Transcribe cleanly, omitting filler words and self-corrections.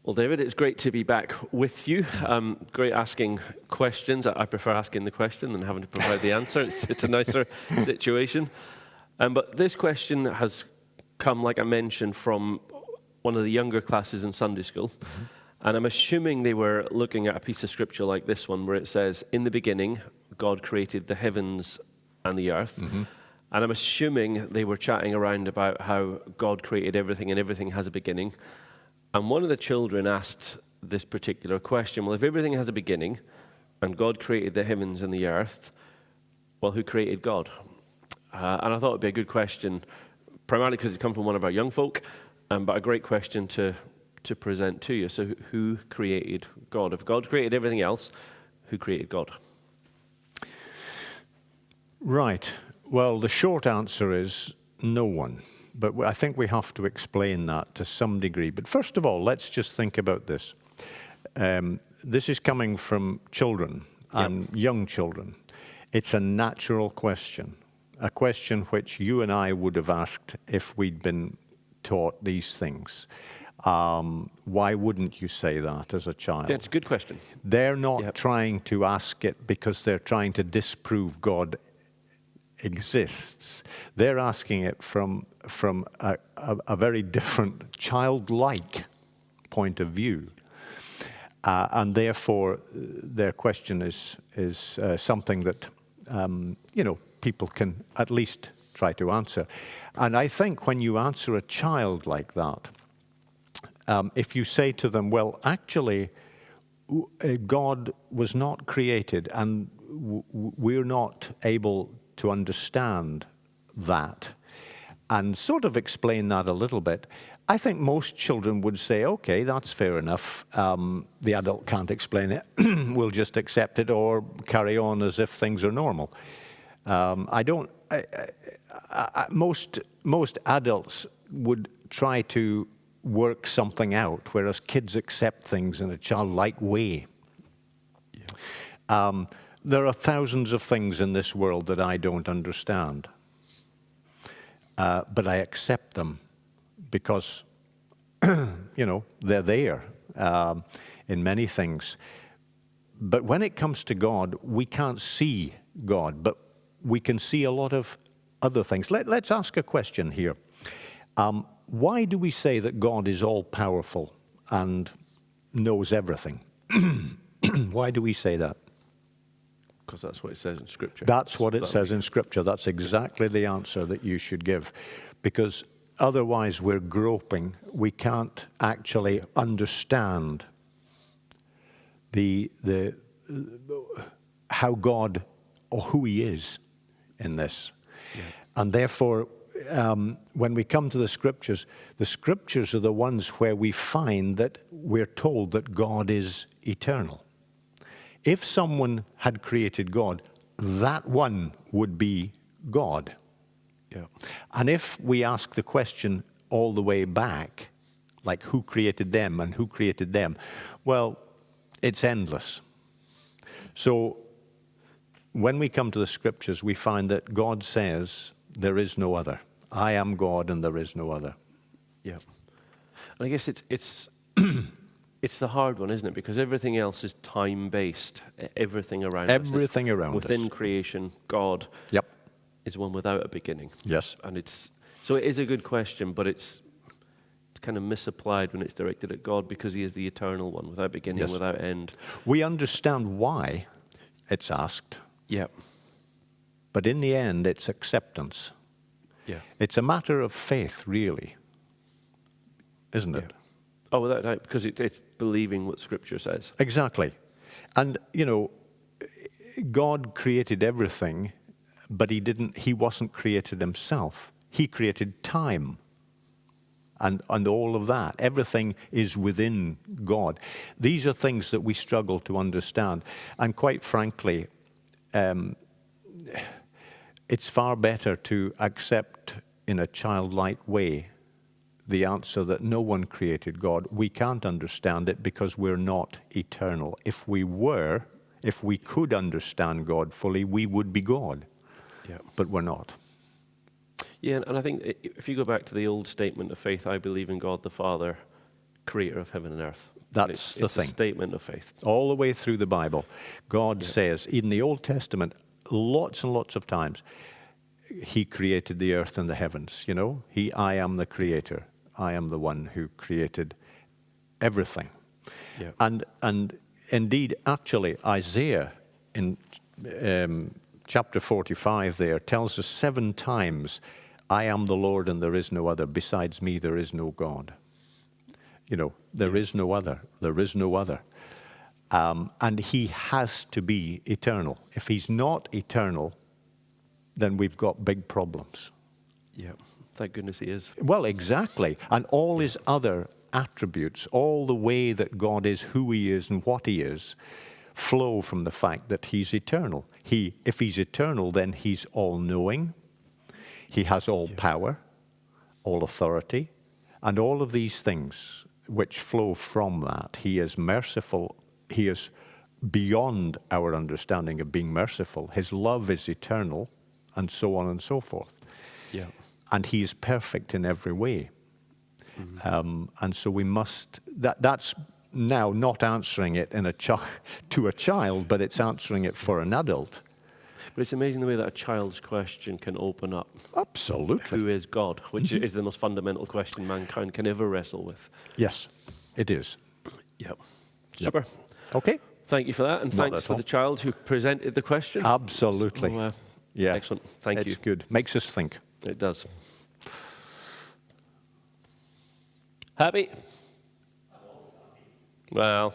Well, David, it's great to be back with you. Great asking questions. I prefer asking the question than having to provide the answer. It's a nicer situation. But this question has come, like I mentioned, from one of the younger classes in Sunday school. Mm-hmm. And I'm assuming they were looking at a piece of scripture like this one, where it says, "In the beginning, God created the heavens and the earth." Mm-hmm. And I'm assuming they were chatting around about how God created everything and everything has a beginning. And one of the children asked this particular question, well, if everything has a beginning and God created the heavens and the earth, well, who created God? And I thought it would be a good question, primarily because it comes from one of our young folk, but a great question to present to you. So who created God? If God created everything else, who created God? Right. Well, the short answer is no one. But I think we have to explain that to some degree. But first of all, let's just think about this. This is coming from children and young children. It's a natural question, a question which you and I would have asked if we'd been taught these things. Why wouldn't you say that as a child? Yeah, it's a good question. They're not trying to ask it because they're trying to disprove God exists. They're asking it from a very different, childlike point of view, and therefore their question is something that people can at least try to answer. And I think when you answer a child like that, if you say to them, "Well, actually, God was not created, and we're not able to understand that," and sort of explain that a little bit, I think most children would say, "Okay, that's fair enough. The adult can't explain it. We'll just accept it or carry on as if things are normal." Most adults would try to work something out, whereas kids accept things in a childlike way. Yeah. There are thousands of things in this world that I don't understand, but I accept them because, they're there in many things. But when it comes to God, we can't see God, but we can see a lot of other things. Let's ask a question here. Why do we say that God is all-powerful and knows everything? Why do we say that? Because that's what it says in Scripture. That's what it says in Scripture. That's exactly the answer that you should give. Because otherwise we're groping. We can't actually understand how God or who He is in this. Yeah. And therefore, when we come to the Scriptures are the ones where we find that we're told that God is eternal. If someone had created God, that one would be God. Yeah. And if we ask the question all the way back, like who created them and who created them, well, it's endless. So when we come to the Scriptures, we find that God says, "There is no other. I am God and there is no other." Yeah. And I guess it's it's the hard one, isn't it? Because everything else is time-based. Everything around us. Everything around us. Within creation, God is one without a beginning. Yes. And so it is a good question, but it's kind of misapplied when it's directed at God because He is the eternal one, without beginning, without end. We understand why it's asked. Yeah. But in the end, it's acceptance. Yeah. It's a matter of faith, really. Isn't it? Oh, without doubt, because it's believing what Scripture says. Exactly. And, God created everything, but He wasn't created Himself. He created time and all of that. Everything is within God. These are things that we struggle to understand. And quite frankly, it's far better to accept in a childlike way the answer that no one created God. We can't understand it because we're not eternal. If we could understand God fully, we would be God. Yeah. But we're not. Yeah, and I think if you go back to the old statement of faith, I believe in God the Father, creator of heaven and earth. That's the it's thing. a statement of faith. All the way through the Bible, God says, in the Old Testament, lots and lots of times, he created the earth and the heavens, I am the creator. I am the one who created everything. Yeah. And indeed, actually, Isaiah in chapter 45 there tells us 7 times, I am the Lord and there is no other. Besides me, there is no God. There is no other. There is no other. And he has to be eternal. If he's not eternal, then we've got big problems. Yeah. Thank goodness he is. Well, exactly. And all his other attributes, all the way that God is, who he is and what he is, flow from the fact that he's eternal. If he's eternal, then he's all-knowing. He has all power, all authority, and all of these things which flow from that. He is merciful. He is beyond our understanding of being merciful. His love is eternal, and so on and so forth. Yeah. And he is perfect in every way. And so we must, that's now not answering it to a child, but it's answering it for an adult. But it's amazing the way that a child's question can open up. Absolutely. Who is God? Which is the most fundamental question mankind can ever wrestle with. Yes, it is. Yep. Super. Okay. Thank you for that, and Not thanks at for all. the child who presented the question. Absolutely. So, Yeah. Excellent. Thank you. It's good. Makes us think. It does. Happy? Well.